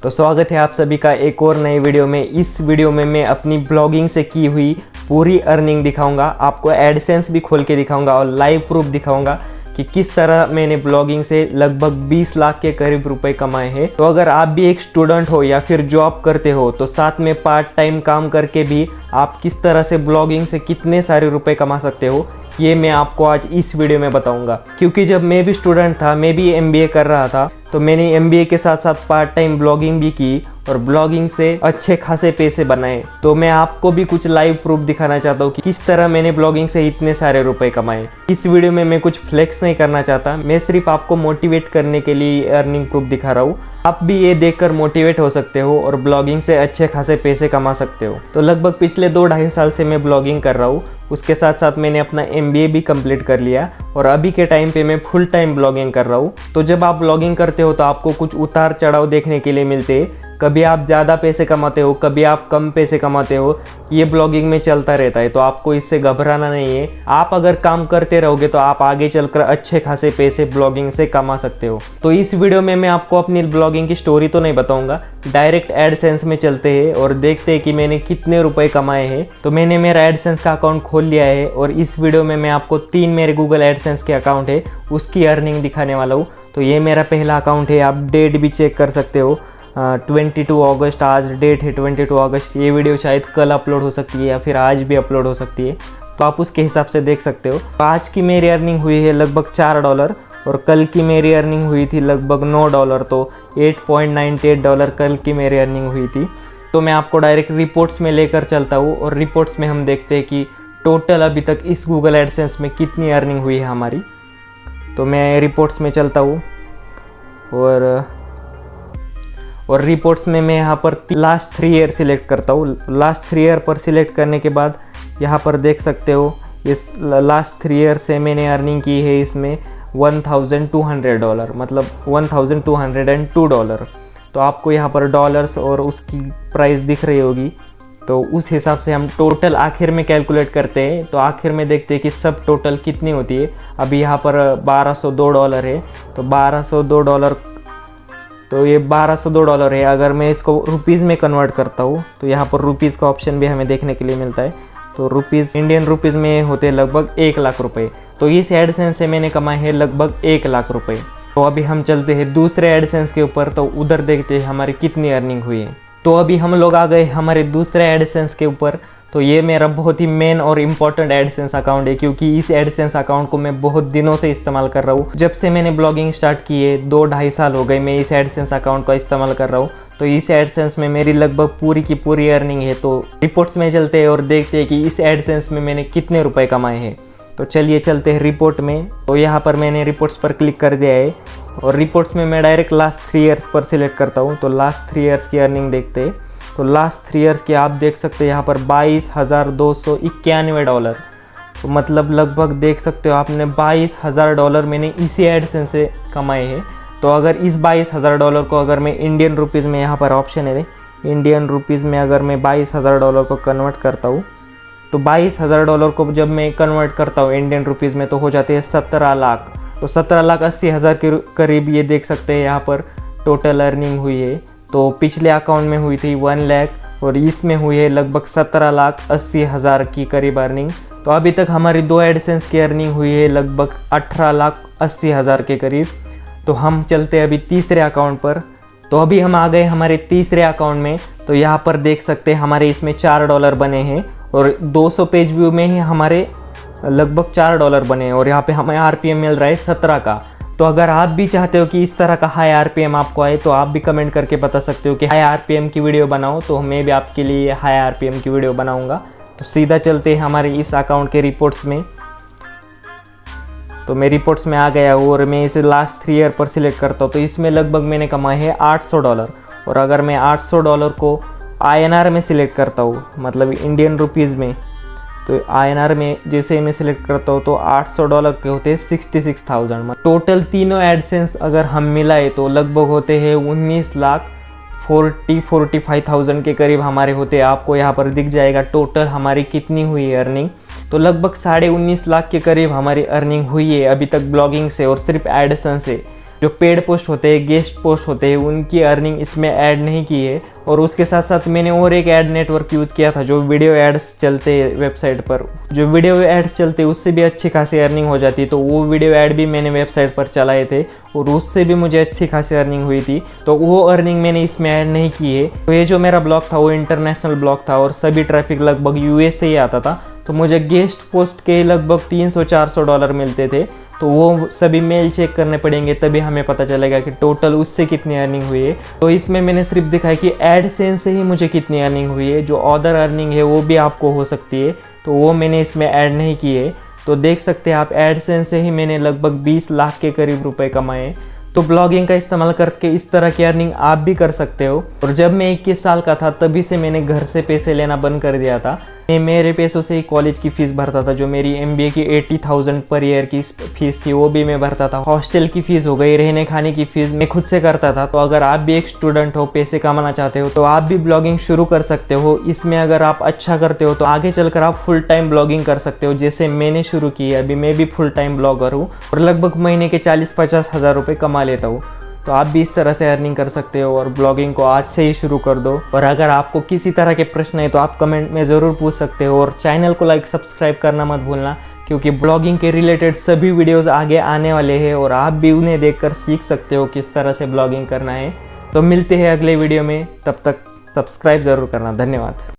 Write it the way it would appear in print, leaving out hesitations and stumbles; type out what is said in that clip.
तो स्वागत है आप सभी का एक और नए वीडियो में। इस वीडियो में मैं अपनी ब्लॉगिंग से की हुई पूरी अर्निंग दिखाऊंगा, आपको एडसेंस भी खोल के दिखाऊंगा और लाइव प्रूफ दिखाऊंगा कि किस तरह मैंने ब्लॉगिंग से लगभग 20 लाख के करीब रुपए कमाए हैं। तो अगर आप भी एक स्टूडेंट हो या फिर जॉब करते हो तो साथ में पार्ट टाइम काम करके भी आप किस तरह से ब्लॉगिंग से कितने सारे रुपए कमा सकते हो, ये मैं आपको आज इस वीडियो में बताऊंगा। क्योंकि जब मैं भी स्टूडेंट था, मैं भी MBA कर रहा था, तो मैंने MBA के साथ साथ पार्ट टाइम ब्लॉगिंग भी की और ब्लॉगिंग से अच्छे खासे पैसे बनाए। तो मैं आपको भी कुछ लाइव प्रूफ दिखाना चाहता हूँ कि किस तरह मैंने ब्लॉगिंग से इतने सारे रुपए कमाए। इस वीडियो में मैं कुछ फ्लेक्स नहीं करना चाहता, मैं सिर्फ आपको मोटिवेट करने के लिए अर्निंग प्रूफ दिखा रहा हूँ। आप भी ये देखकर मोटिवेट हो सकते हो और ब्लॉगिंग से अच्छे खासे पैसे कमा सकते हो। तो लगभग पिछले 2-2.5 साल से मैं ब्लॉगिंग कर रहा हूँ। उसके साथ साथ मैंने अपना MBA भी कंप्लीट कर लिया और अभी के टाइम पे मैं फुल टाइम ब्लॉगिंग कर रहा हूँ। तो जब आप ब्लॉगिंग करते हो तो आपको कुछ उतार चढ़ाव देखने के लिए मिलते हैं। कभी आप ज़्यादा पैसे कमाते हो, कभी आप कम पैसे कमाते हो, ये ब्लॉगिंग में चलता रहता है। तो आपको इससे घबराना नहीं है। आप अगर काम करते रहोगे तो आप आगे चलकर अच्छे खासे पैसे ब्लॉगिंग से कमा सकते हो। तो इस वीडियो में मैं आपको अपनी ब्लॉगिंग की स्टोरी तो नहीं बताऊंगा, डायरेक्ट एडसेंस में चलते हैं और देखते हैं कि मैंने कितने रुपए कमाए हैं। तो मैंने मेरा एडसेंस का अकाउंट खोल लिया है और इस वीडियो में मैं आपको 3 मेरे गूगल एडसेंस के अकाउंट है उसकी अर्निंग दिखाने वाला हूँ। तो ये मेरा पहला अकाउंट है, आप डेट भी चेक कर सकते हो। 22 अगस्त आज डेट है, 22 अगस्त। ये वीडियो शायद कल अपलोड हो सकती है या फिर आज भी अपलोड हो सकती है, तो आप उसके हिसाब से देख सकते हो। तो आज की मेरी अर्निंग हुई है लगभग $4 और कल की मेरी अर्निंग हुई थी लगभग $9, तो $8.98 कल की मेरी अर्निंग हुई थी। तो मैं आपको डायरेक्ट रिपोर्ट्स में लेकर चलता हूँ और रिपोर्ट्स में हम देखते हैं कि टोटल अभी तक इस गूगल एडसेंस में कितनी अर्निंग हुई है हमारी। तो मैं रिपोर्ट्स में चलता हूँ और रिपोर्ट्स में मैं यहाँ पर लास्ट 3 ईयर सिलेक्ट करता हूँ। लास्ट 3 ईयर पर सिलेक्ट करने के बाद यहाँ पर देख सकते हो इस लास्ट 3 ईयर से मैंने अर्निंग की है इसमें $1,200, मतलब $1,202। तो आपको यहाँ पर डॉलर्स और उसकी प्राइस दिख रही होगी। तो उस हिसाब से हम टोटल आखिर में कैलकुलेट करते हैं। तो आखिर में देखते हैं कि सब टोटल कितनी होती है। अभी यहाँ पर $1,202 है, तो $1,202, तो ये $1,202 है। अगर मैं इसको रुपीज़ में कन्वर्ट करता हूँ तो यहाँ पर रुपीज़ का ऑप्शन भी हमें देखने के लिए मिलता है। तो रुपीज़ इंडियन रुपीज़ में होते हैं लगभग 1 लाख रुपए। तो इस एडसेंस से मैंने कमाए हैं लगभग 1 लाख रुपए। तो अभी हम चलते हैं दूसरे एडसेंस के ऊपर, तो उधर देखते हैं हमारी कितनी अर्निंग हुई है। तो अभी हम लोग आ गए हमारे दूसरे एडसेंस के ऊपर। तो ये मेरा बहुत ही मेन और इम्पॉर्टेंट एडसेंस अकाउंट है, क्योंकि इस एडसेंस अकाउंट को मैं बहुत दिनों से इस्तेमाल कर रहा हूँ। जब से मैंने ब्लॉगिंग स्टार्ट की है 2-2.5 साल हो गए मैं इस एडसेंस अकाउंट का इस्तेमाल कर रहा हूँ। तो इस एडसेंस में मेरी लगभग पूरी की पूरी अर्निंग है। तो रिपोर्ट्स में चलते हैं और देखते हैं कि इस एडसेंस में मैंने कितने रुपए कमाए हैं। तो चलिए चलते हैं रिपोर्ट में। तो यहाँ पर मैंने रिपोर्ट्स पर क्लिक कर दिया है और रिपोर्ट्स में मैं डायरेक्ट लास्ट 3 ईयर्स पर सिलेक्ट करता हूँ। तो लास्ट 3 ईयर्स की अर्निंग देखते हैं। तो लास्ट 3 ईयर्स की आप देख सकते हैं यहाँ पर $22,291। तो मतलब लगभग देख सकते हो आपने $22,000 मैंने इसी एडसेंस से कमाए हैं। तो अगर इस $22,000 को अगर मैं इंडियन रुपीज़ में, यहाँ पर ऑप्शन है इंडियन रुपीज़ में, अगर मैं $22,000 को कन्वर्ट करता हूँ तो $22,000 को जब मैं कन्वर्ट करता हूँ इंडियन रुपीज़ में तो हो जाते हैं 17 लाख। तो 17,80,000 के करीब ये देख सकते हैं यहाँ पर टोटल अर्निंग हुई है। तो पिछले अकाउंट में हुई थी 1 लाख और इसमें हुई है लगभग 17,80,000 की करीब अर्निंग। तो अभी तक हमारी 2 एडसेंस की अर्निंग हुई है लगभग 18,80,000 के करीब। तो हम चलते हैं अभी तीसरे अकाउंट पर। तो अभी हम आ गए हमारे तीसरे अकाउंट में। तो यहाँ पर देख सकते हैं हमारे इसमें $4 बने हैं और 200 पेज व्यू में ही हमारे लगभग $4 बने हैं और यहाँ पे हमें RPM मिल रहा है 17 का। तो अगर आप भी चाहते हो कि इस तरह का हाई RPM आपको आए तो आप भी कमेंट करके बता सकते हो कि हाई RPM की वीडियो बनाओ, तो मैं भी आपके लिए हाई RPM की वीडियो बनाऊंगा। तो सीधा चलते हैं हमारे इस अकाउंट के रिपोर्ट्स में। तो मैं रिपोर्ट्स में आ गया हूँ और मैं इसे लास्ट 3 ईयर पर सिलेक्ट करता हूँ। तो इसमें लगभग मैंने कमाए हैं $800 और अगर मैं $800 को INR में सिलेक्ट करता हूँ, मतलब इंडियन रुपीज़ में, तो INR में जैसे मैं सिलेक्ट करता हूँ तो $800 के होते हैं 66,000। टोटल तीनों एडसेंस अगर हम मिलाए तो लगभग होते हैं 19,45,000 के करीब हमारे होते हैं। आपको यहाँ पर दिख जाएगा टोटल हमारी कितनी हुई है अर्निंग। तो लगभग 19.5 लाख के करीब हमारी अर्निंग हुई है अभी तक ब्लॉगिंग से और सिर्फ एडसेंस से। जो पेड पोस्ट होते हैं, गेस्ट पोस्ट होते हैं, उनकी अर्निंग इसमें ऐड नहीं की है। और उसके साथ साथ मैंने और एक ऐड नेटवर्क यूज़ किया था, जो वीडियो एड्स चलते वेबसाइट पर, जो वीडियो एड्स चलते उससे भी अच्छी खासी अर्निंग हो जाती। तो वो वीडियो ऐड भी मैंने वेबसाइट पर चलाए थे और उससे भी मुझे अच्छी खासी अर्निंग हुई थी। तो वो अर्निंग मैंने इसमें ऐड नहीं की है। तो ये जो मेरा ब्लॉग था वो इंटरनेशनल ब्लॉग था और सभी ट्रैफिक लगभग यूएस से ही आता था। तो मुझे गेस्ट पोस्ट के लगभग $300-400 मिलते थे। तो वो सभी मेल चेक करने पड़ेंगे, तभी हमें पता चलेगा कि टोटल उससे कितनी अर्निंग हुई है। तो इसमें मैंने सिर्फ दिखाया कि एडसेंस से ही मुझे कितनी अर्निंग हुई है। जो अदर अर्निंग है वो भी आपको हो सकती है, तो वो मैंने इसमें ऐड नहीं की है। तो देख सकते हैं आप, एडसेंस से ही मैंने लगभग 20 लाख के करीब रुपए कमाए। तो ब्लॉगिंग का इस्तेमाल करके इस तरह की अर्निंग आप भी कर सकते हो। और जब मैं 21 साल का था तभी से मैंने घर से पैसे लेना बंद कर दिया था। मैं मेरे पैसों से ही कॉलेज की फ़ीस भरता था। जो मेरी MBA की 80,000 पर ईयर की फ़ीस थी वो भी मैं भरता था। हॉस्टल की फ़ीस हो गई, रहने खाने की फ़ीस मैं खुद से करता था। तो अगर आप भी एक स्टूडेंट हो, पैसे कमाना चाहते हो, तो आप भी ब्लॉगिंग शुरू कर सकते हो। इसमें अगर आप अच्छा करते हो तो आगे चलकर आप फुल टाइम ब्लॉगिंग कर सकते हो, जैसे मैंने शुरू की है। अभी मैं भी फुल टाइम ब्लॉगर हूँ और लगभग महीने के 40-50 हज़ार रुपये कमा लेता हूँ। तो आप भी इस तरह से अर्निंग कर सकते हो और ब्लॉगिंग को आज से ही शुरू कर दो। और अगर आपको किसी तरह के प्रश्न है तो आप कमेंट में ज़रूर पूछ सकते हो। और चैनल को लाइक सब्सक्राइब करना मत भूलना, क्योंकि ब्लॉगिंग के रिलेटेड सभी वीडियोस आगे आने वाले हैं और आप भी उन्हें देखकर सीख सकते हो किस तरह से ब्लॉगिंग करना है। तो मिलते हैं अगले वीडियो में, तब तक सब्सक्राइब ज़रूर करना। धन्यवाद।